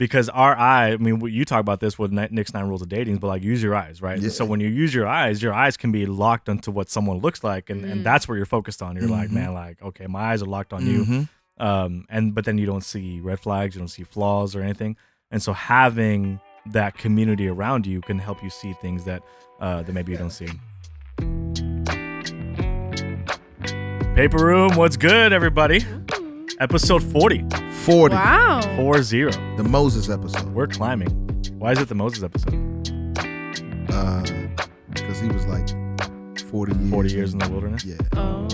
because our eye, I mean, you talk about this with Nick's 9 rules of dating, but like use your eyes, right? Yeah. And so when you use your eyes can be locked onto what someone looks like, and that's where you're focused on. You're like, man, like, okay, my eyes are locked on you, but then you don't see red flags, you don't see flaws or anything, and so having that community around you can help you see things that maybe you don't see. Paper Room, what's good, everybody? Episode 40. 40. Wow. 40. The Moses episode. We're climbing. Why is it the Moses episode? Because he was like 40 years. 40 years in the wilderness? Yeah. Oh.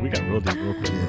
We got real deep real quick, bro.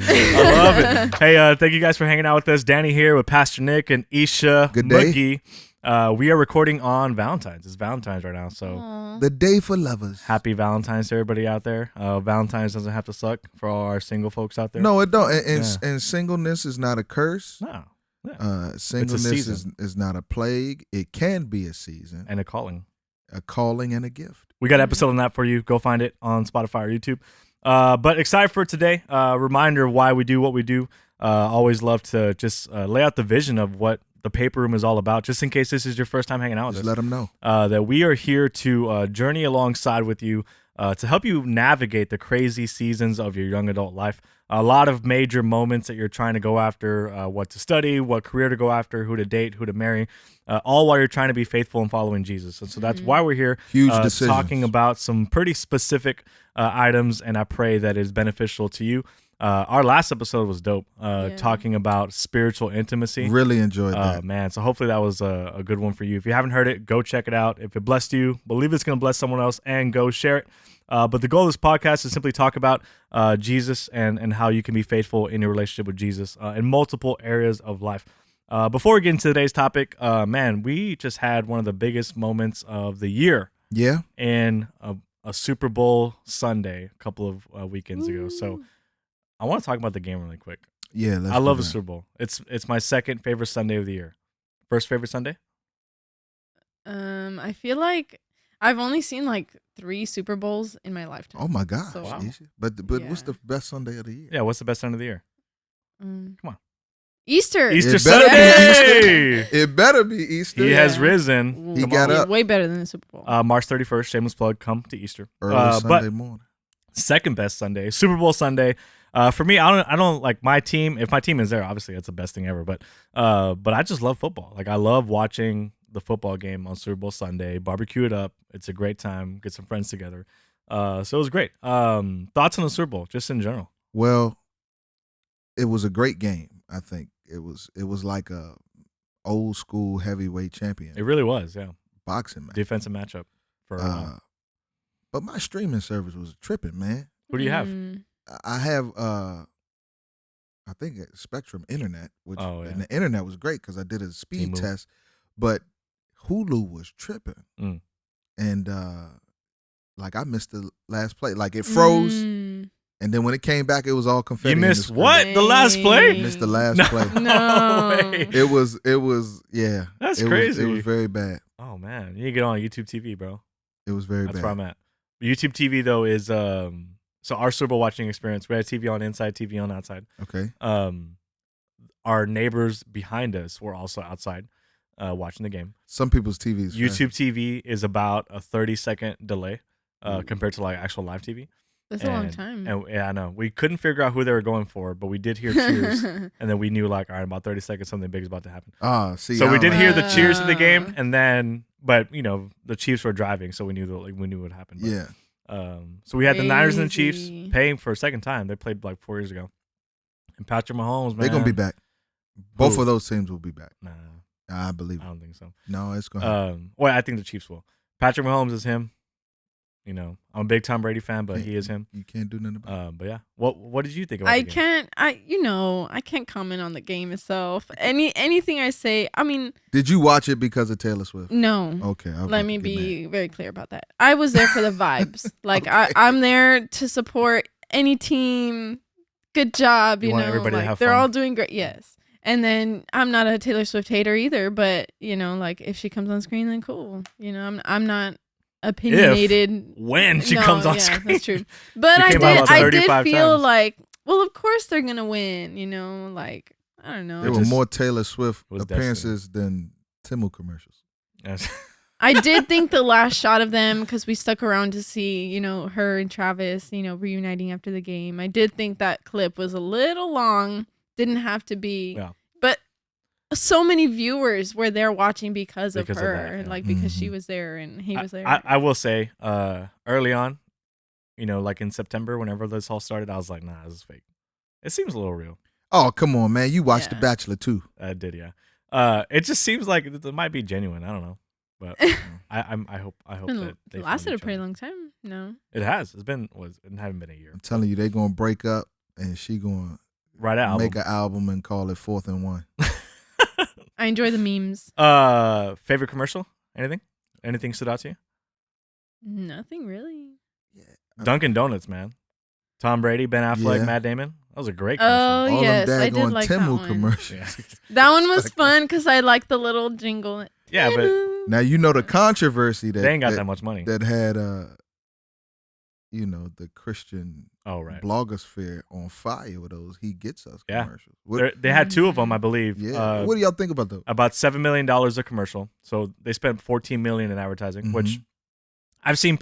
Yeah. I love it. Hey, thank you guys for hanging out with us. Danny here with Pastor Nick and Isha Good day. McGee. We are recording on Valentine's. It's Valentine's right now, so The day for lovers. happy Valentine's to everybody out there. Valentine's doesn't have to suck for all our single folks out there. No, it don't. And singleness is not a curse. No. Yeah. Singleness season. is not a plague. It can be a season, And a calling. a calling, and a gift. We got an episode on that for you. Go find it on Spotify or YouTube. But excited for today. Reminder of why we do what we do. Always love to just lay out the vision of what the Paper Room is all about, just in case this is your first time hanging out with Just us. let them know. That we are here to journey alongside with you to help you navigate the crazy seasons of your young adult life. A lot of major moments that you're trying to go after, what to study, what career to go after, who to date, who to marry, all while you're trying to be faithful and following Jesus. And so that's why we're here. Huge decisions. Talking about some pretty specific items, and I pray that is beneficial to you. Our last episode was dope, talking about spiritual intimacy. Really enjoyed that. Man, so hopefully that was a good one for you. If you haven't heard it, go check it out. If it blessed you, believe it's going to bless someone else, and go share it. But the goal of this podcast is simply talk about Jesus and how you can be faithful in your relationship with Jesus in multiple areas of life. Before we get into today's topic, man, we just had one of the biggest moments of the year Yeah. in a Super Bowl Sunday a couple of weekends ago. So I want to talk about the game really quick. Yeah. I love the Super Bowl. It's my second favorite Sunday of the year. First favorite Sunday? I feel like I've only seen like 3 Super Bowls in my lifetime. Oh my gosh. So- Wow. But Yeah. what's the best Sunday of the year? Yeah, what's the best Sunday of the year? Come on. Easter. Easter It better Sunday! It better be Easter. He has Yeah. risen. He Come got on. up. Way better than the Super Bowl. March 31st, shameless plug, come to Easter. Early Sunday But morning. second best Sunday, Super Bowl Sunday. For me, I don't like my team. If my team is there, obviously that's the best thing ever. But I just love football. Like I love watching the football game on Super Bowl Sunday. Barbecue it up. It's a great time. Get some friends together. So it was great. Thoughts on the Super Bowl, just in general? Well, it was a great game. I think it was like a old school heavyweight champion It really was. Yeah, boxing match. defensive matchup for. But my streaming service was tripping, man. Who do you have? I have I think Spectrum Internet, which Oh, yeah. and the internet was great because I did a speed T-Move. test, but Hulu was tripping, and like I missed the last play. Like it froze, and then when it came back, it was all confetti. You in the missed screen. what? The last play? I missed the last No. play. No. way. It was yeah. That's it crazy. it was very bad. Oh man, you need to get on YouTube TV, bro. It was very That's bad. where I'm at. YouTube TV though is so our Super Bowl watching experience. We had TV on inside, TV on outside. Okay. Our neighbors behind us were also outside watching the game. Some people's TVs. YouTube TV is about a 30-second delay compared to like actual live TV. That's a long time. And yeah, I know. We couldn't figure out who they were going for, but we did hear cheers, and then we knew like, all right, about 30 seconds, something big is about to happen. See. So I we don't did like hear that. the cheers to the game, and then, but you know, the Chiefs were driving, so we knew what happened. But, Yeah. So we had the Niners and the Chiefs Crazy. paying for a second time. They played like 4 years ago, and Patrick Mahomes, man, They're gonna be back. Both Who? of those teams will be back. Nah, I believe I it. don't think so. No, it's gonna. Well, I think the Chiefs will. Patrick Mahomes is him. You know, I'm a big Tom Brady fan, but he is him. You can't do nothing about it. But yeah, what did you think about I the game? I can't comment on the game itself. Anything I say, I mean, Did you watch it because of Taylor Swift? no. Okay. I was Let about me to get be very clear about that. I was there for the vibes. Like Okay. I'm there to support any team. Good job, You you want know. everybody to Like have they're fun. all doing great. Yes. And then I'm not a Taylor Swift hater either, but you know, like if she comes on screen, then cool. You know, I'm not opinionated. When she No, comes on yeah, screen. that's true. But She I came out did about I 35 did feel times. like, well, of course they're gonna win. You know, like I don't know. There were more Taylor Swift appearances than Temu commercials. Yes. I did think the last shot of them, because we stuck around to see, her and Travis, reuniting after the game. I did think that clip was a little long. Didn't have to be. Yeah. But so many viewers were there watching because of her. Of that, yeah. Because she was there and he was there. I will say, early on, like in September, whenever this all started, I was like, nah, this is fake. It seems a little real. Oh, come on, man. You watched The Bachelor too. I did, yeah. It just seems like it might be genuine. I don't know. But I hope that it lasted a pretty long time. No. It has. It hasn't been a year. I'm telling you, they're gonna break up and she gonna make an album and call it 4th and 1. I enjoy the memes. Favorite commercial? Anything stood out to you? Nothing really. Yeah. Dunkin' Donuts, man. Tom Brady, Ben Affleck, Matt Damon. That was a great commercial. Oh, yes. I did like that one. Commercials. Yeah. That one was fun because I liked the little jingle. Yeah, but now the controversy that they ain't got that much money. That had the Christian blogosphere on fire with those He Gets Us commercials. They had 2 of them, I believe. Yeah. What do y'all think about those? About $7 million a commercial. So they spent $14 million in advertising, which I've seen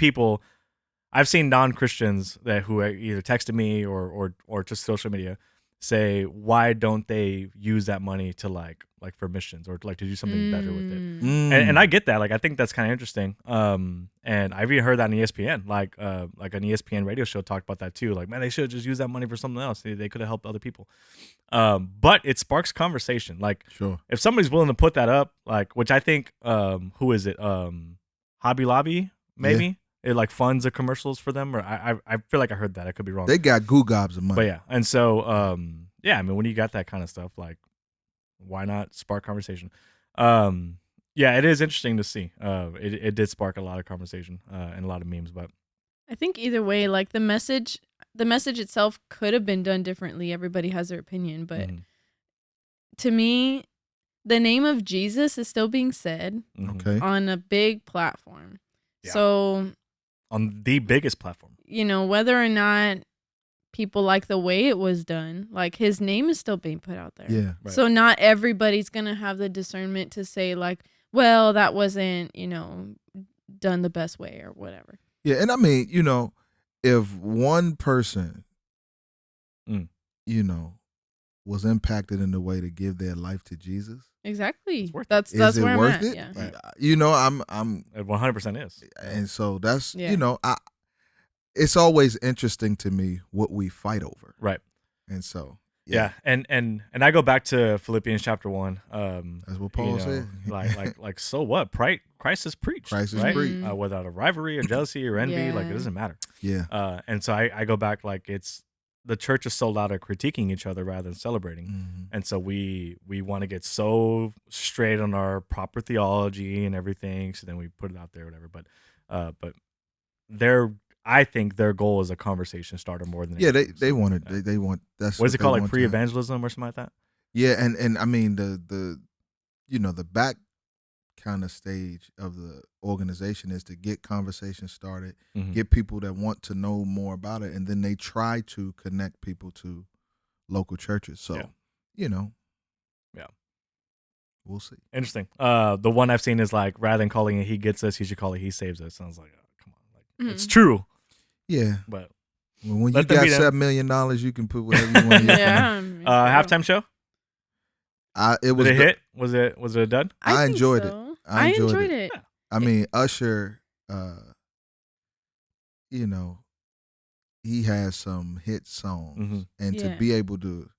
non-Christians who either texted me or just social media say, why don't they use that money to like for missions or to do something better with it? And I get that. Like, I think that's kind of interesting. And I've even heard that on ESPN, like an ESPN radio show talked about that too. Like, man, they should just use that money for something else. They could have helped other people. But it sparks conversation. Like, sure, if somebody's willing to put that up, like, which I think, who is it? Hobby Lobby, maybe. Yeah. It funds the commercials for them, or I feel like I heard that. I could be wrong. They got goo gobs of money. But yeah, and so I mean, when you got that kind of stuff, like, why not spark conversation? Yeah, it is interesting to see. It did spark a lot of conversation and a lot of memes. But I think either way, like the message itself could have been done differently. Everybody has their opinion, but to me, the name of Jesus is still being said on a big platform. Yeah. So on the biggest platform, whether or not people like the way it was done, like his name is still being put out there. Yeah. Right. So not everybody's going to have the discernment to say like, well, that wasn't, done the best way or whatever. Yeah. And I mean, if one person, was impacted in the way to give their life to Jesus. Exactly. That's where I'm at. It? Yeah. Right. I'm it 100% is. And so that's it's always interesting to me what we fight over. Right. And so yeah. And I go back to Philippians chapter 1. That's what Paul said. like so what? Christ is preached. Christ is right? preached. Without a rivalry or jealousy or envy, like it doesn't matter. Yeah. And so I go back, like, it's the church is so loud at critiquing each other rather than celebrating. And so we want to get so straight on our proper theology and everything. So then we put it out there, whatever. But I think their goal is a conversation starter more than they want it. They want that's what is it called, like pre-evangelism or something like that. Yeah, and I mean the back kind of stage of the organization is to get conversation started, get people that want to know more about it, and then they try to connect people to local churches. So, we'll see. Interesting. The one I've seen is like, rather than calling it He Gets Us, he should call it He Saves Us. Sounds like, oh, come on, like it's true. Yeah, but when you got $7 million, you can put whatever you want. Halftime show. It was Did it hit? Was it a dud? I enjoyed it. I enjoyed it. Yeah. I mean, Usher, he has some hit songs, and to be able to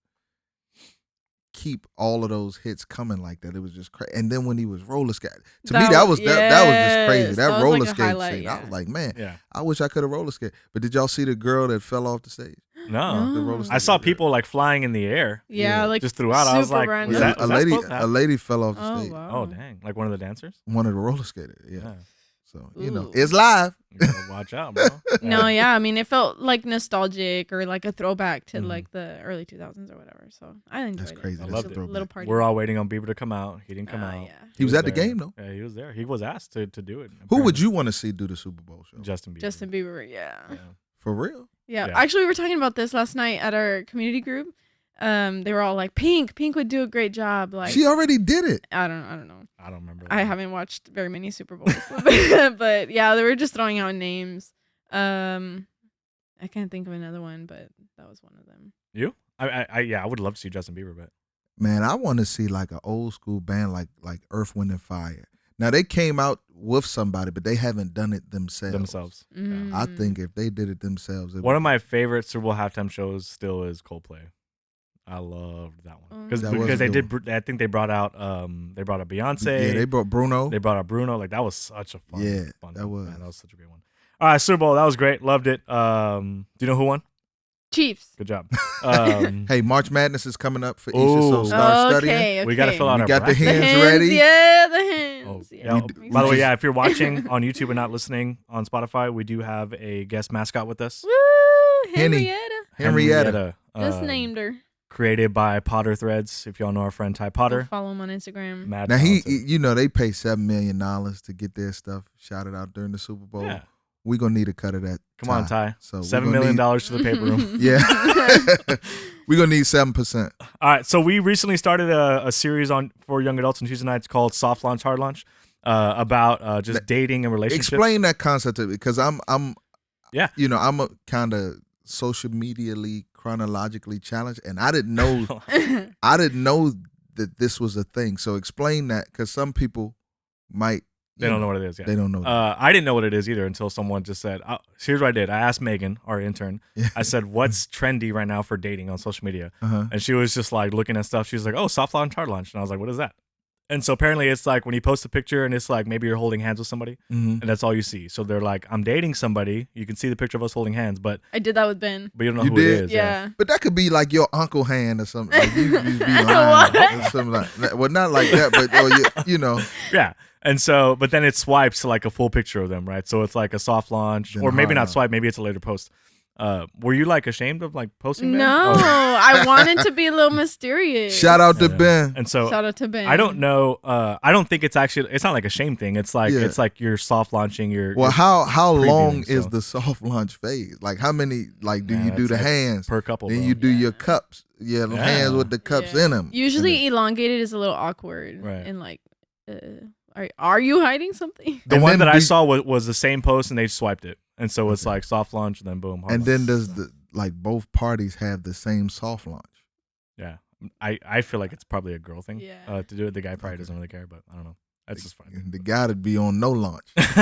keep all of those hits coming like that, it was just crazy. And then when he was roller skating, me that was just crazy. That roller skate scene, I was like, man, I wish I could have roller skated. But did y'all see the girl that fell off the stage? No, I saw people like flying in the air. Like just throughout. I was like, a lady fell off the stage. Wow. Oh dang! Like one of the dancers? One of the roller skaters. Yeah. So it's live. Watch out, bro. No, yeah. I mean, it felt like nostalgic or like a throwback to like the early 2000s or whatever. So I enjoyed it. That's crazy. I loved it. Little party. We're all waiting on Bieber to come out. He didn't come out. Yeah. He was at the game though. Yeah, he was there. He was asked to do it. Who would you want to see do the Super Bowl show? Justin Bieber. Justin Bieber. Yeah. For real? Yeah. Actually, we were talking about this last night at our community group. They were all like, Pink would do a great job. Like, she already did it. I don't know. I don't remember. I haven't watched very many Super Bowls, but yeah, they were just throwing out names. I can't think of another one, but that was one of them. You? I would love to see Justin Bieber, but Man, I want to see like an old school band like Earth, Wind and Fire. Now they came out with somebody, but they haven't done it themselves. Mm. I think if they did it themselves, one of my favorite Super Bowl halftime shows still is Coldplay. I loved that one because they did. I think they brought out Beyonce. Yeah, they brought Bruno. They brought out Bruno. Like that was such a fun. Yeah, fun that was. Man, that was such a great one. All right, Super Bowl. That was great. Loved it. Do you know who won? Chiefs. Good job. Hey, March Madness is coming up for Isha, so start studying. Okay. We got to fill out our got the bracket. hands ready. Yeah, the hands. Oh, yeah. By the way, if you're watching on YouTube and not listening on Spotify, we do have a guest mascot with us. Woo! Henrietta. Just named her. Created by Potter Threads. If y'all know our friend Ty Potter. Go follow him on Instagram. Mad now talented. they pay $7 million to get their stuff shouted out during the Super Bowl. Yeah. We're gonna need a cut of that. Come on, Ty. So $7 million to the paper room. Yeah. We're gonna need 7%. All right. So we recently started a series for young adults on Tuesday nights called Soft Launch, Hard Launch, about just dating and relationships. Explain that concept to me, because I'm I'm a kind of social medially chronologically challenged, and I didn't know that this was a thing. So explain that, because some people might. They don't know what it is yet. They don't know. I didn't know what it is either until someone just said, here's what I did. I asked Megan, our intern. I said, what's trendy right now for dating on social media? And she was just like looking at stuff. She was like, oh, soft launch, hard launch. And I was like, what is that? And so apparently it's like when you post a picture and it's like maybe you're holding hands with somebody and that's all you see. So they're like, I'm dating somebody. You can see the picture of us holding hands, but I did that with Ben. But you don't know who it is. Yeah. But that could be like your uncle hand or something. Like you be lying or something like that. Well, not like that, but you know. Yeah. And so, but then it swipes to like a full picture of them, right? So it's like a soft launch, Then or maybe not hard. swipe. Maybe it's a later post. Were you like ashamed of like posting that? No, I wanted to be a little mysterious. Shout out to Ben. And so Shout out to Ben. I don't know. I don't think it's not like a shame thing. It's like it's like you're soft launching your. Well, how long previewing, is so. the soft launch phase? Like how many? Like do Yeah, you do the it's hands per couple? Then bro. you do your cups. Yeah, hands with the cups in them. Usually elongated is a little awkward. Right. And like, are you hiding something? The And one then that I saw was the same post, and they swiped it, and so it's like soft launch, and then boom. Hard And launch. then does both parties have the same soft launch? Yeah, I feel like it's probably a girl thing. Yeah. To do it, the guy probably doesn't really care, but I don't know. That's just fine. The guy would be on no launch. But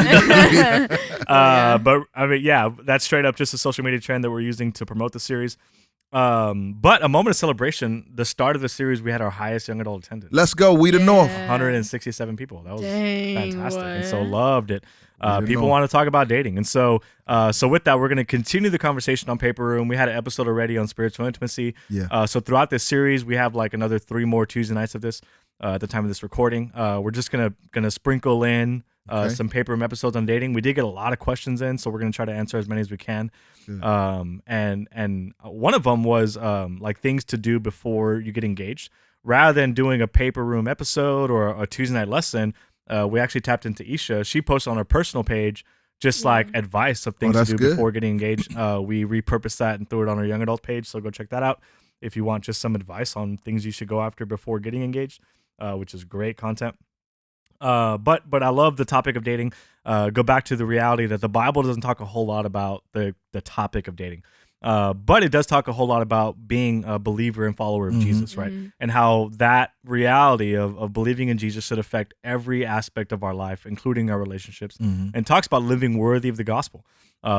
I mean, yeah, that's straight up just a social media trend that we're using to promote the series. But a moment of celebration. The start of the series, we had our highest young adult attendance. Let's go, We the North. 167 people. That was fantastic, and so what? loved it. the People North. want to talk about dating, and so with that, we're going to continue the conversation on Paper Room. We had an episode already on spiritual intimacy. Yeah. So throughout this series, we have like another 3 more Tuesday nights of this. At the time of this recording, we're just gonna sprinkle in some Paper Room episodes on dating. We did get a lot of questions in, so we're gonna try to answer as many as we can. Good. And one of them was like things to do before you get engaged. Rather than doing a Paper Room episode or a Tuesday night lesson, we actually tapped into Isha. She posted on her personal page just like advice of things to that's do good. before getting engaged. We repurposed that and threw it on our young adult page, so go check that out if you want just some advice on things you should go after before getting engaged. Which is great content. But I love the topic of dating. Go back to the reality that the Bible doesn't talk a whole lot about the topic of dating. But it does talk a whole lot about being a believer and follower of Jesus, right? And how that reality of believing in Jesus should affect every aspect of our life, including our relationships, and talks about living worthy of the gospel.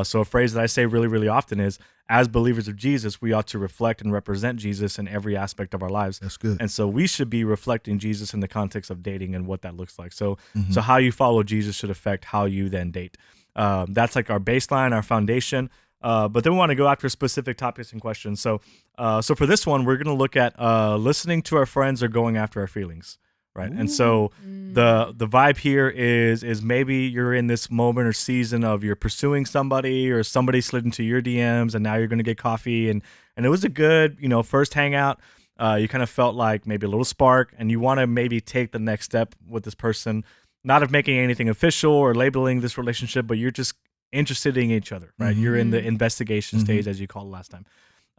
So a phrase that I say really, really often is, as believers of Jesus, we ought to reflect and represent Jesus in every aspect of our lives. That's good. And so we should be reflecting Jesus in the context of dating and what that looks like. So how you follow Jesus should affect how you then date. That's like our baseline, our foundation. But then we want to go after specific topics and questions. So for this one, we're going to look at listening to our friends or going after our feelings, right? And so the vibe here is maybe you're in this moment or season of you're pursuing somebody, or somebody slid into your DMs, and now you're going to get coffee, and it was a good first hangout. You kind of felt like maybe a little spark, and you want to maybe take the next step with this person, not of making anything official or labeling this relationship, but you're just interested in each other, right? You're in the investigation stage, as you called it last time.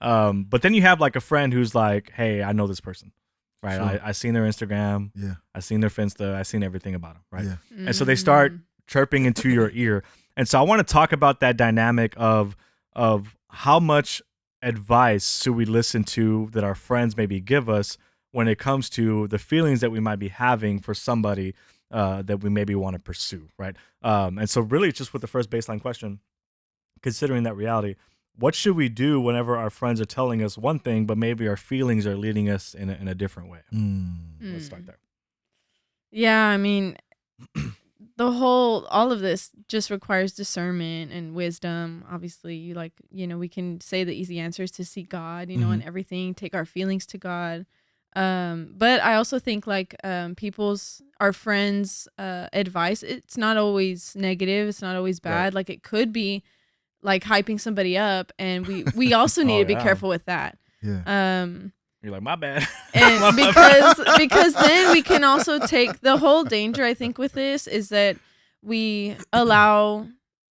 But then you have like a friend who's like, hey, I know this person, right? Sure. I seen their Instagram. Yeah. I seen their Finsta. I seen everything about them, right? Yeah. And so they start chirping into your ear. And so I want to talk about that dynamic of how much advice should we listen to that our friends maybe give us when it comes to the feelings that we might be having for somebody that we maybe want to pursue, right? And so really just with the first baseline question, considering that reality, what should we do whenever our friends are telling us one thing, but maybe our feelings are leading us in a different way? Let's start there. Yeah, I mean, all of this just requires discernment and wisdom. Obviously, we can say the easy answer is to seek God, and everything, take our feelings to God. But I also think our friends' advice, it's not always negative. It's not always bad. Right. Like it could be like hyping somebody up, and we also need to be careful with that. Yeah. You're like, my bad. And because then we can also take the whole danger, I think, with this is that we allow,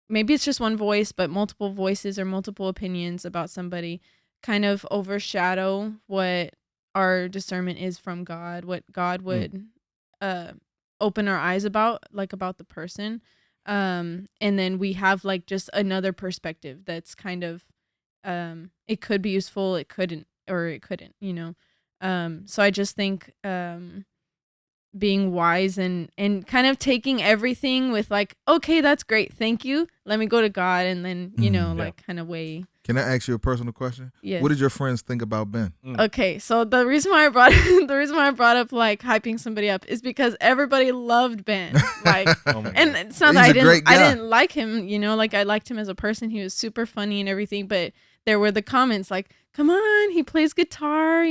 maybe it's just one voice, but multiple voices or multiple opinions about somebody kind of overshadow what our discernment is from God, what God would open our eyes about the person. And then we have like just another perspective that's kind of it could be useful, it couldn't, so I just think being wise and kind of taking everything with like, okay, that's great, thank you, let me go to God, and then kind of weigh. Can I ask you a personal question? Yes. What did your friends think about Ben? Okay, so the reason why I brought up like hyping somebody up is because everybody loved Ben. Like, and it's not that I didn't like him. Like I liked him as a person. He was super funny and everything. But there were the comments like, "Come on, he plays guitar,"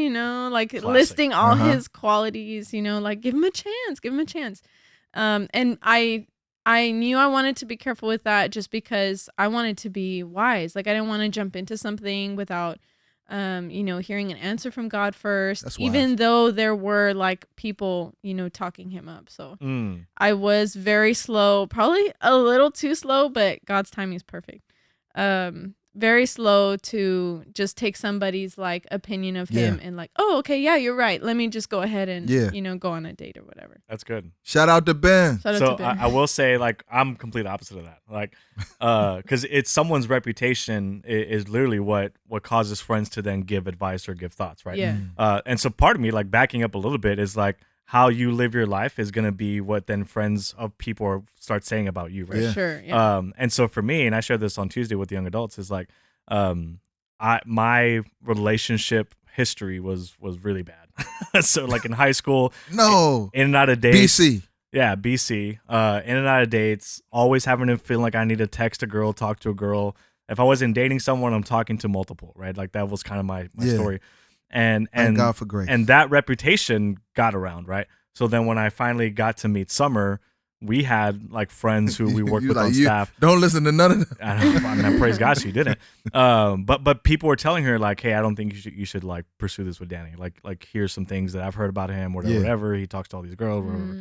like classic. Listing all his qualities. Like give him a chance, give him a chance. And I knew I wanted to be careful with that just because I wanted to be wise. Like I didn't want to jump into something without, hearing an answer from God first, even though there were like people, talking him up. So I was very slow, probably a little too slow, but God's timing is perfect. Very slow to just take somebody's like opinion of him and like, oh, okay, yeah, you're right. Let me just go ahead and go on a date or whatever. That's good. Shout out to Ben. I will say like I'm complete opposite of that. Like, because it's someone's reputation is literally what causes friends to then give advice or give thoughts, right? Yeah. And so part of me like backing up a little bit is like how you live your life is gonna be what then friends of people start saying about you, right? Yeah. Sure. Yeah. And so for me, and I shared this on Tuesday with the young adults, is like, my relationship history was really bad. So like in high school, in and out of dates. BC. Yeah, BC. In and out of dates, always having to feel like I need to text a girl, talk to a girl. If I wasn't dating someone, I'm talking to multiple, right? Like that was kind of my story. And thank God for grace. And that reputation got around, right? So then when I finally got to meet Summer, we had like friends who we worked with on staff. Don't listen to none of that. I mean, praise God she didn't. But people were telling her like, hey, I don't think you should like pursue this with Danny. Like here's some things that I've heard about him, whatever. He talks to all these girls, whatever.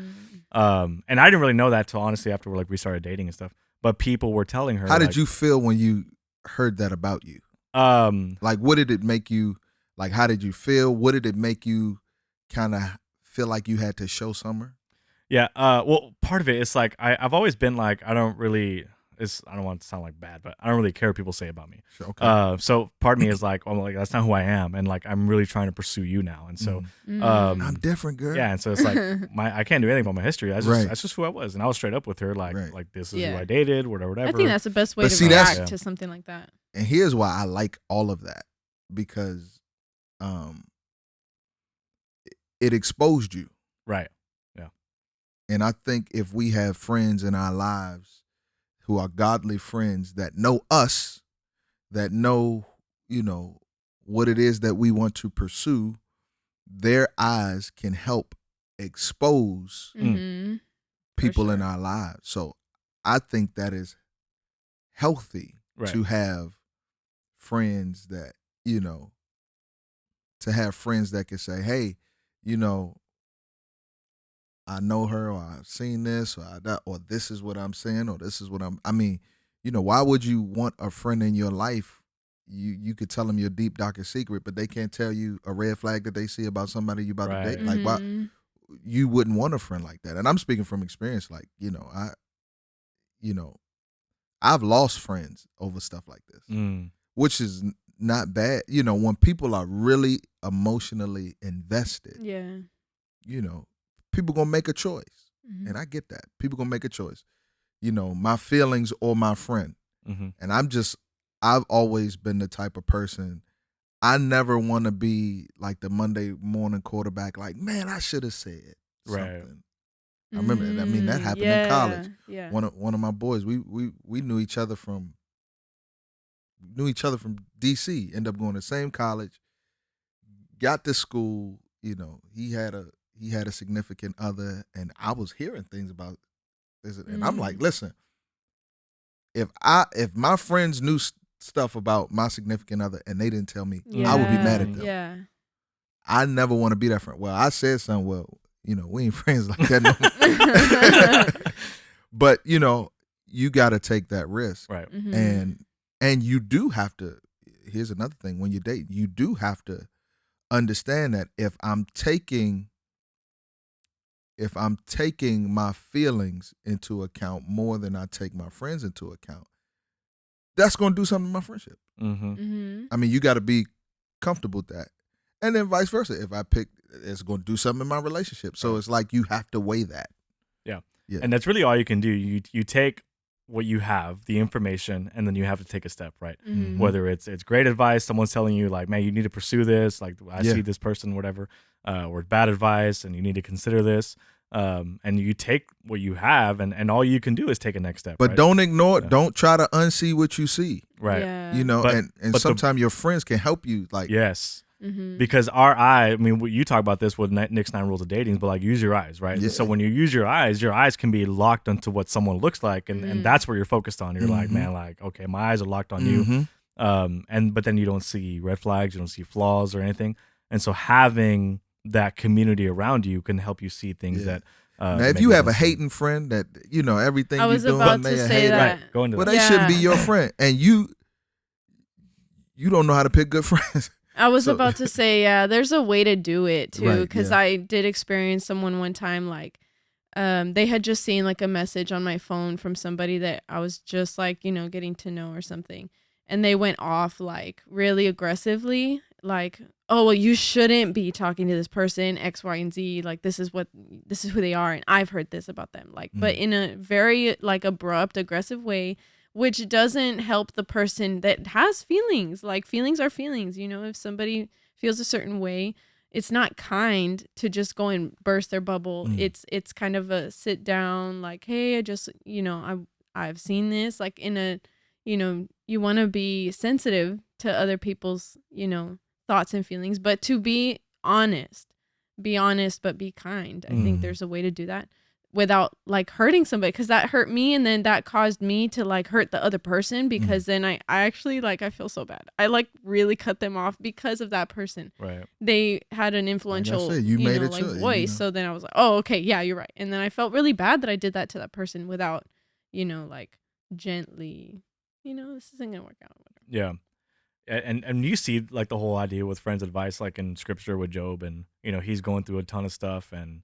And I didn't really know that till honestly after we started dating and stuff. But people were telling her. How did you feel when you heard that about you? Like, what did it make you? Like, how did you feel? What did it make you kind of feel like you had to show Summer? Yeah. Well, part of it is like I've always been like I don't want to sound like bad, but I don't really care what people say about me. Sure, okay. So part of me is like, well, like that's not who I am, and like I'm really trying to pursue you now, and so I'm different, girl. Yeah, and so it's like I can't do anything about my history. That's just who I was, and I was straight up with her, like this is who I dated, whatever. I think that's the best way to react to something like that. And here's why I like all of that, because it exposed you. Right. Yeah. And I think if we have friends in our lives who are godly friends that know us, that know, what it is that we want to pursue, their eyes can help expose people in our lives. So I think that is healthy to have friends that, to have friends that can say, hey, I know her, or I've seen this, or this is what I'm saying, or this is what why would you want a friend in your life you could tell them your deep darkest secret, but they can't tell you a red flag that they see about somebody you about to date. Like, why you wouldn't want a friend like that? And I'm speaking from experience. Like, I've lost friends over stuff like this, which is not bad. When people are really emotionally invested, people gonna make a choice, and I get that. People gonna make a choice. My feelings or my friend, and I've always been the type of person. I never want to be like the Monday morning quarterback. Like, man, I should have said something. I remember. I mean, that happened in college. Yeah. One of my boys. We knew each other from D.C. Ended up going to the same college. Got to school. He had a significant other, and I was hearing things about this, and I'm like, listen, if my friends knew stuff about my significant other and they didn't tell me, I would be mad at them. Yeah. I never want to be that friend. Well, I said something. Well, we ain't friends like that no more. But you got to take that risk, right? And you do have to. Here's another thing: when you date, you do have to understand that if I'm taking my feelings into account more than I take my friends into account, that's going to do something to my friendship. I mean, you got to be comfortable with that. And then vice versa. If I pick, it's going to do something in my relationship. So it's like you have to weigh that. Yeah. And that's really all you can do. You take what you have, the information, and then you have to take a step, right? Whether it's great advice, someone's telling you like, man, you need to pursue this, like I see this person, whatever, or bad advice, and you need to consider this. And you take what you have, and all you can do is take a next step. But right? don't ignore it. Don't try to unsee what you see. Right. Yeah. And sometimes your friends can help you. Like, yes. Because our eye, I mean, you talk about this with Nick's 9 rules of dating, but like use your eyes, right? Yeah. So when you use your eyes can be locked onto what someone looks like, and that's where you're focused on. You're like, man, like, okay, my eyes are locked on you. But then you don't see red flags, you don't see flaws or anything. And so having that community around you can help you see things that. Now, if you have a hating friend that everything I you're was doing, about they to a say hater, that. Right, go into well, that. they shouldn't be your friend, and you don't know how to pick good friends. I was about to say, there's a way to do it too, because Right, I did experience someone one time, like, they had just seen like a message on my phone from somebody that I was just like, getting to know or something. And they went off like really aggressively, like, oh, well, you shouldn't be talking to this person, X, Y, and Z. Like, this is who they are. And I've heard this about them. Like, but in a very like abrupt, aggressive way, which doesn't help the person that has feelings. Like, feelings are feelings. If somebody feels a certain way, it's not kind to just go and burst their bubble. It's kind of a sit down, like, hey, I just, I've seen this, like, in a, you want to be sensitive to other people's, thoughts and feelings, but to be honest, but be kind. I think there's a way to do that without like hurting somebody, because that hurt me, and then that caused me to like hurt the other person, because then I actually like, I feel so bad. I like really cut them off because of that person. Right. They had an influential voice. So then I was like, oh, okay, yeah, you're right. And then I felt really bad that I did that to that person without, like gently, this isn't gonna work out. Yeah. And you see like the whole idea with friends' advice, like in scripture with Job, and he's going through a ton of stuff, and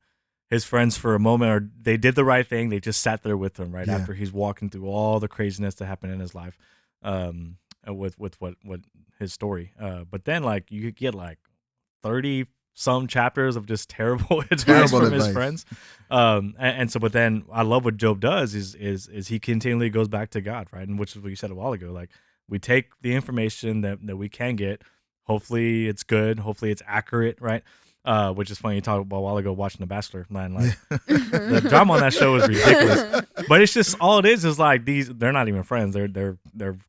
his friends for a moment they did the right thing. They just sat there with him after he's walking through all the craziness that happened in his life, with what his story. But then like you get like 30 some chapters of just terrible advice from his friends. And so, but then I love what Job does is he continually goes back to God, right? And which is what you said a while ago. Like, we take the information that we can get. Hopefully it's good. Hopefully it's accurate, right? Which is funny. You talked about a while ago watching The Bachelor, man. Like the drama on that show is ridiculous. But it's just all it is like they're not even friends. They're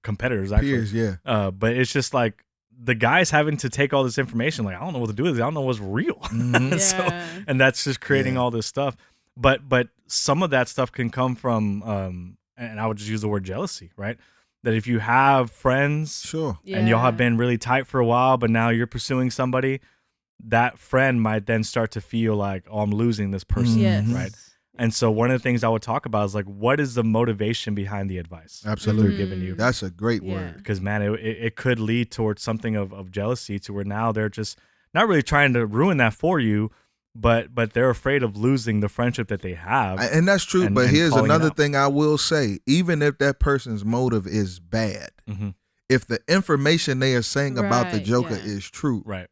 competitors actually. Peers, yeah. But it's just like the guys having to take all this information. Like, I don't know what to do with it. I don't know what's real. So, and that's just creating all this stuff. But some of that stuff can come from and I would just use the word jealousy, right? That if you have friends, sure, and y'all have been really tight for a while, but now you're pursuing somebody, that friend might then start to feel like, oh, I'm losing this person, right? And so one of the things I would talk about is like, what is the motivation behind the advice Absolutely. they're giving you? That's a great word. Because man, it could lead towards something of jealousy, to where now they're just not really trying to ruin that for you, but they're afraid of losing the friendship that they have. And that's true. But here's another thing I will say: even if that person's motive is bad, if the information they are saying about the Joker is true, right,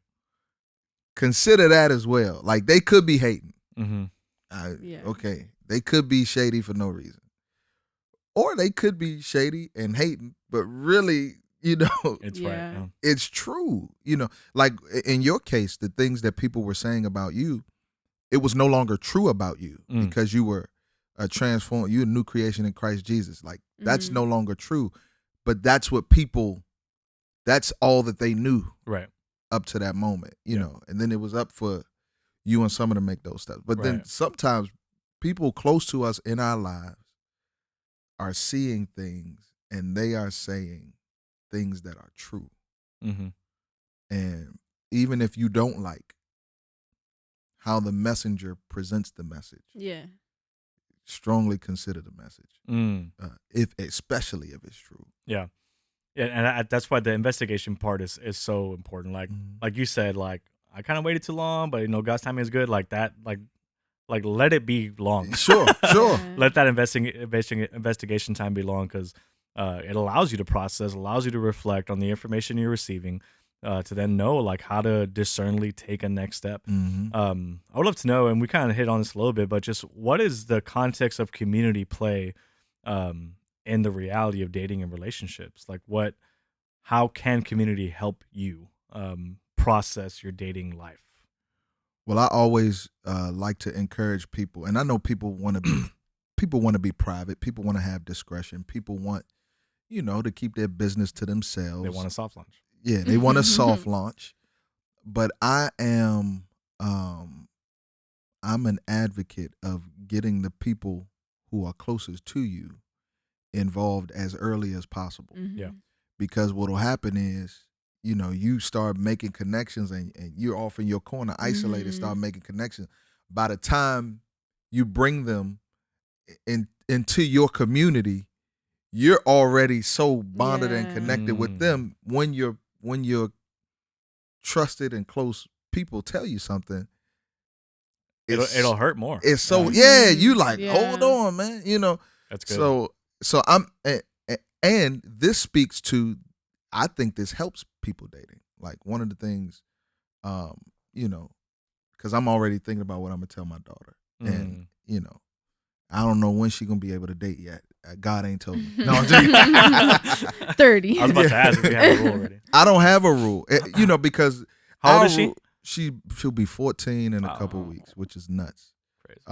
consider that as well. Like, they could be hating. Okay, they could be shady for no reason, or they could be shady and hating, but really, it's right. Yeah. It's true. Like in your case, the things that people were saying about you, it was no longer true about you because you were transformed. You're a new creation in Christ Jesus. Like, that's no longer true, but that's what that's all that they knew, right, up to that moment. And then it was up for you and someone to make those steps. But then sometimes people close to us in our lives are seeing things, and they are saying things that are true. And even if you don't like how the messenger presents the message, strongly consider the message, especially if it's true. Yeah, and that's why the investigation part is so important. Like you said, like, I kind of waited too long, but God's timing is good. Like that, like let it be long. Sure. Let that investigation time be long, because it allows you to process, allows you to reflect on the information you're receiving, to then know like how to discerningly take a next step. I would love to know, and we kind of hit on this a little bit, but just what is the context of community play in the reality of dating and relationships? Like, how can community help you process your dating life? Well, I always like to encourage people, and I know people want to be private. People want to have discretion. People want, to keep their business to themselves. They want a soft launch. Yeah, they want a soft launch. But I am, I'm an advocate of getting the people who are closest to you involved as early as possible. Yeah. Because what'll happen is, you start making connections, and you're off in your corner, isolated, start making connections. By the time you bring them into your community, you're already so bonded and connected with them. When you're trusted and close people tell you something, it'll hurt more. It's so you like, hold on, man. That's good. So I'm, and this speaks to, I think this helps people dating. Like, one of the things, because I'm already thinking about what I'm gonna tell my daughter, and I don't know when she's gonna be able to date yet. God ain't told me. No, I'm just 30. I was about to ask if you have a rule already. I don't have a rule, because how old is she? She'll be 14 in a couple weeks, which is nuts. Crazy.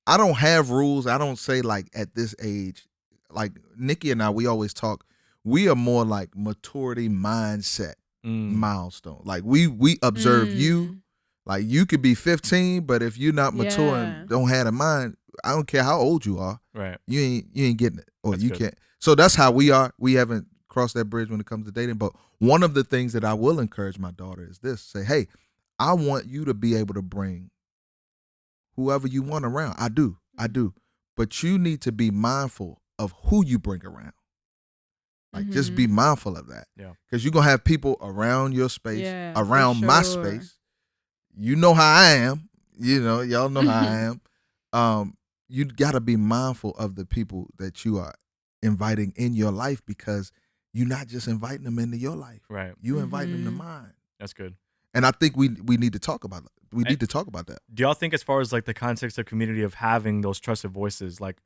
I don't have rules. I don't say like at this age. Like Nikki and I, we always talk. We are more like maturity mindset milestone. Like we observe you. Like, you could be 15, but if you're not mature and don't have a mind, I don't care how old you are. Right. You ain't getting it, or That's you good. can't. So that's how we are. We haven't crossed that bridge when it comes to dating. But one of the things that I will encourage my daughter is this: say, hey, I want you to be able to bring whoever you want around. I do. But you need to be mindful of who you bring around. Like, just be mindful of that. Yeah. Because you're going to have people around your space, around my space. You know how I am. Y'all know how I am. You got to be mindful of the people that you are inviting in your life, because you're not just inviting them into your life. Right. You inviting them to mine. That's good. And I think we need to talk about that. We need to talk about that. Do y'all think, as far as like the context of community of having those trusted voices, like,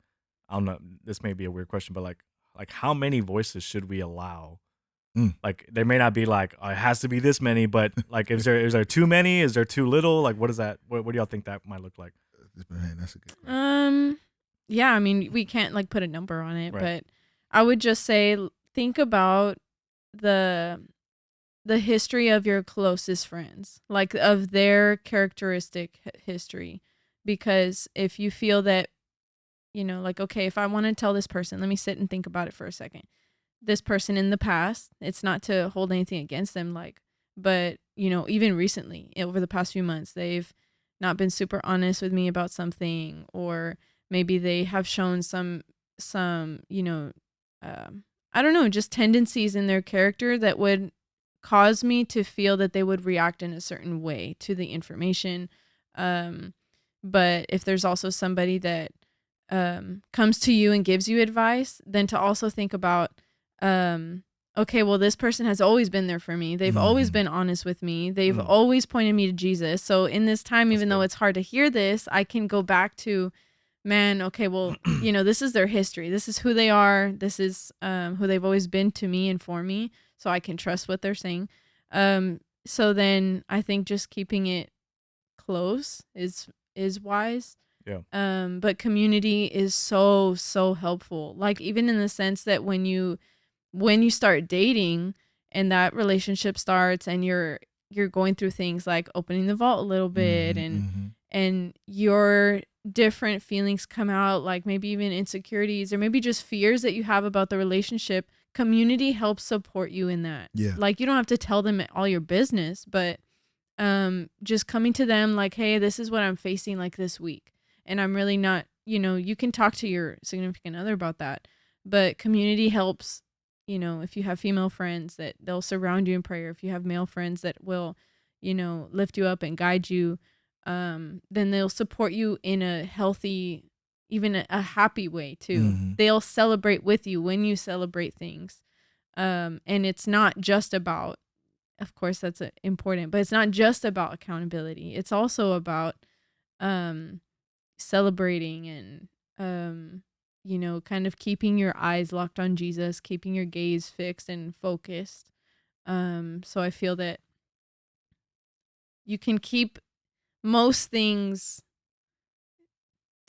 I don't know, this may be a weird question, but like how many voices should we allow? Like, there may not be like, it has to be this many, but like, is there too many? Is there too little? Like, what is that? What do y'all think that might look like? Man, that's a good question. Yeah, I mean, we can't like put a number on it, Right. but I would just say, think about the history of your closest friends, like of their characteristic history. Because if you feel that, like, okay, if I want to tell this person, let me sit and think about it for a second. This person in the past, it's not to hold anything against them, like, but even recently, over the past few months, they've not been super honest with me about something, or maybe they have shown some I don't know, just tendencies in their character that would cause me to feel that they would react in a certain way to the information. But if there's also somebody that comes to you and gives you advice, then to also think about, okay, well, this person has always been there for me. They've always been honest with me. They've always pointed me to Jesus. So in this time, even though it's hard to hear this, I can go back to, man, okay, well, this is their history. This is who they are. This is who they've always been to me and for me. So I can trust what they're saying. So then I think just keeping it close is wise. Yeah. But community is so helpful. Like, even in the sense that when you start dating and that relationship starts and you're going through things like opening the vault a little bit, and your different feelings come out, like maybe even insecurities or maybe just fears that you have about the relationship, community helps support you in that. Yeah. Like, you don't have to tell them all your business, but just coming to them like, hey, this is what I'm facing like this week, and I'm really not, you can talk to your significant other about that, but community helps. If you have female friends, that they'll surround you in prayer. If you have male friends that will, lift you up and guide you, then they'll support you in a healthy, even a happy way too. They'll celebrate with you when you celebrate things. And it's not just about, of course that's important, but it's not just about accountability. It's also about celebrating and kind of keeping your eyes locked on Jesus, keeping your gaze fixed and focused. So I feel that you can keep most things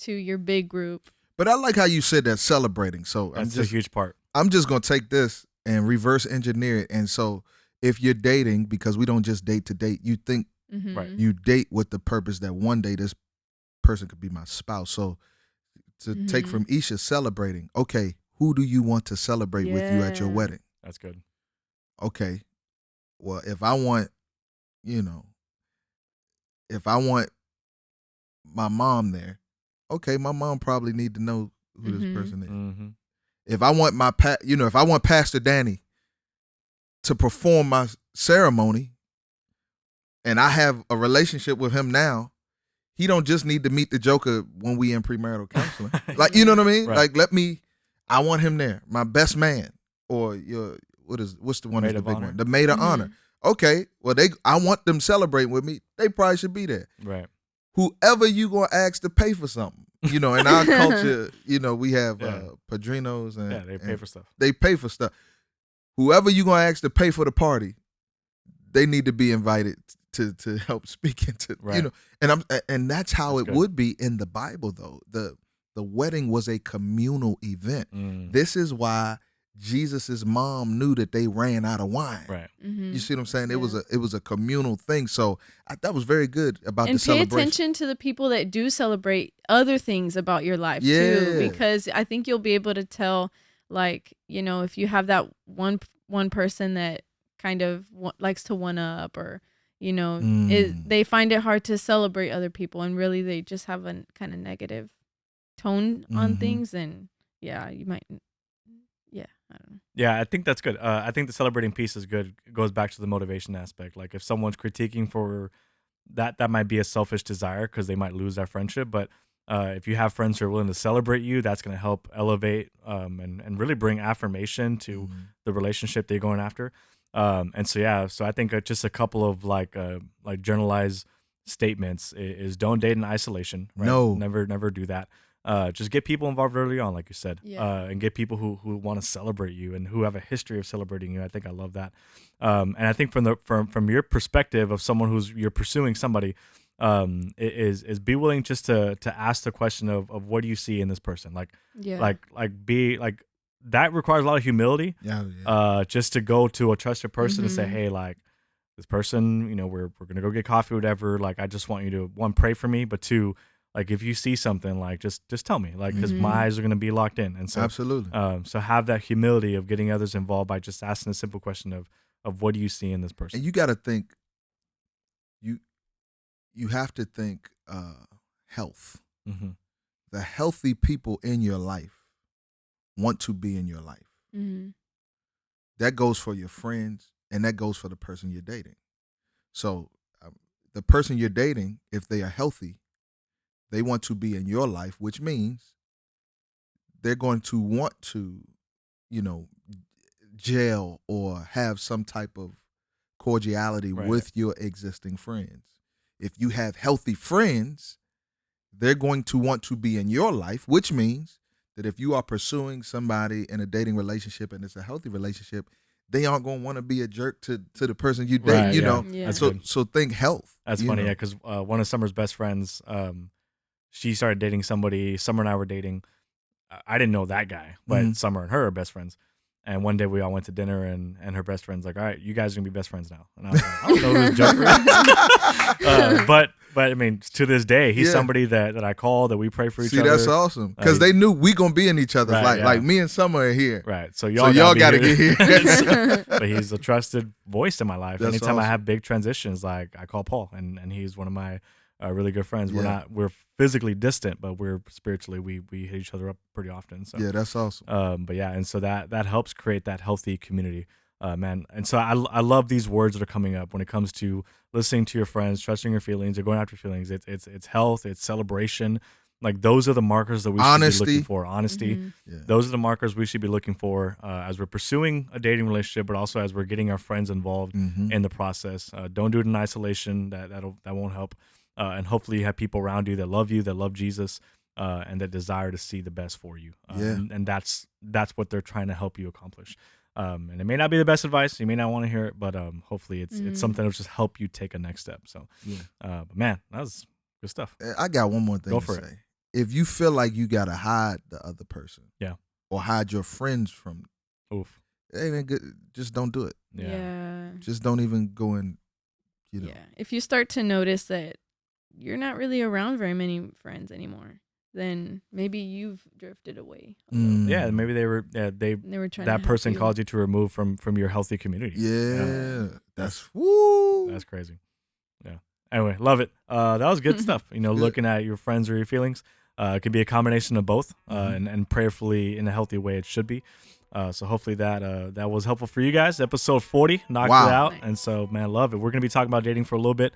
to your big group. But I like how you said that, celebrating. So that's a huge part. I'm just going to take this and reverse engineer it. And so if you're dating, because we don't just date to date, you think Right. you date with the purpose that one day this person could be my spouse. So to take from Isha, celebrating, okay, who do you want to celebrate with you at your wedding? That's good. Okay, well, if I want my mom there, okay, my mom probably need to know who this person is. If I want if I want Pastor Danny to perform my ceremony, and I have a relationship with him now, he don't just need to meet the joker when we in premarital counseling. Like, you know what I mean? Right. Like, I want him there, my best man, or what's the one that's the big one? The maid of honor. Okay, well, I want them celebrating with me. They probably should be there. Right. Whoever you gonna ask to pay for something, in our culture, we have padrinos and they pay for stuff. They pay for stuff. Whoever you gonna ask to pay for the party, they need to be invited to help speak into, right. And that's how it would be in the Bible, though. The wedding was a communal event. This is why Jesus's mom knew that they ran out of wine. Right. You see what I'm saying? Yeah. It was a communal thing. So that was very good about and the celebration. Pay attention to the people that do celebrate other things about your life too, because I think you'll be able to tell, like, if you have that one person that kind of likes to one up, or they find it hard to celebrate other people, and really they just have a kind of negative tone on things, and you might. I don't know. Yeah, I think that's good. I think the celebrating piece is good. It goes back to the motivation aspect. Like, if someone's critiquing for that might be a selfish desire because they might lose that friendship. But if you have friends who are willing to celebrate you, that's going to help elevate and really bring affirmation to the relationship they're going after. So I think just a couple of like generalized statements is don't date in isolation. Right? No, never do that. Just get people involved early on, like you said, and get people who want to celebrate you and who have a history of celebrating you. I think I love that. And I think from your perspective of someone you're pursuing somebody, is be willing just to ask the question of what do you see in this person? That requires a lot of humility. Just to go to a trusted person and say, hey, like, this person, we're gonna go get coffee or whatever. Like, I just want you to, one, pray for me, but two, like, if you see something, like, just tell me, like, because my eyes are going to be locked in. And so, absolutely. So have that humility of getting others involved by just asking a simple question of what do you see in this person? And you got to think, you have to think health. Mm-hmm. The healthy people in your life want to be in your life. Mm-hmm. That goes for your friends, and that goes for the person you're dating. So the person you're dating, if they are healthy, they want to be in your life, which means they're going to want to, gel or have some type of cordiality with your existing friends. If you have healthy friends, they're going to want to be in your life, which means that if you are pursuing somebody in a dating relationship and it's a healthy relationship, they aren't going to want to be a jerk to the person you date, Yeah. So think health. That's funny, because one of Summer's best friends, she started dating somebody. Summer and I were dating. I didn't know that guy, but Summer and her are best friends. And one day we all went to dinner, and her best friend's like, "All right, you guys are gonna be best friends now." And I was like, "I don't know who's joking." But I mean, to this day, he's somebody that I call, that we pray for each other. See, that's awesome, because they knew we gonna be in each other's life. Like me and Summer are here, right? So y'all gotta get here. But he's a trusted voice in my life. That's Anytime awesome. I have big transitions, like I call Paul, and he's one of my really good friends. Yeah. We're physically distant, but we're spiritually we hit each other up pretty often. So yeah, that's awesome. But yeah, and so that helps create that healthy community, man. And so I love these words that are coming up when it comes to listening to your friends, trusting your feelings, or going after feelings. It's health, it's celebration. Like those are the markers that we should be looking for. Honesty. Mm-hmm. Yeah. Those are the markers we should be looking for as we're pursuing a dating relationship, but also as we're getting our friends involved in the process. Don't do it in isolation. That won't help. And hopefully you have people around you, that love Jesus, and that desire to see the best for you. And that's what they're trying to help you accomplish. And it may not be the best advice. You may not want to hear it, but hopefully it's something that'll just help you take a next step. So, but man, that was good stuff. I got one more thing to say. If you feel like you got to hide the other person, or hide your friends from, it ain't good. Just don't do it. Yeah. Just don't even go in, Yeah. If you start to notice that you're not really around very many friends anymore, then maybe you've drifted away. Yeah, maybe they were trying. That person caused you to remove from your healthy community. Yeah. That's woo. That's crazy. Yeah. Anyway, love it. That was good stuff. Looking at your friends or your feelings. It could be a combination of both, and prayerfully in a healthy way it should be. So hopefully that was helpful for you guys. Episode 40 knocked it out. Nice. And so, man, love it. We're going to be talking about dating for a little bit.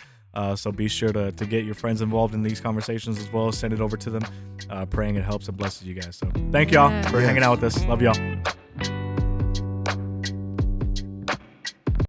So be sure to get your friends involved in these conversations as well. Send it over to them. Praying it helps and blesses you guys. So thank y'all for hanging out with us. Love y'all.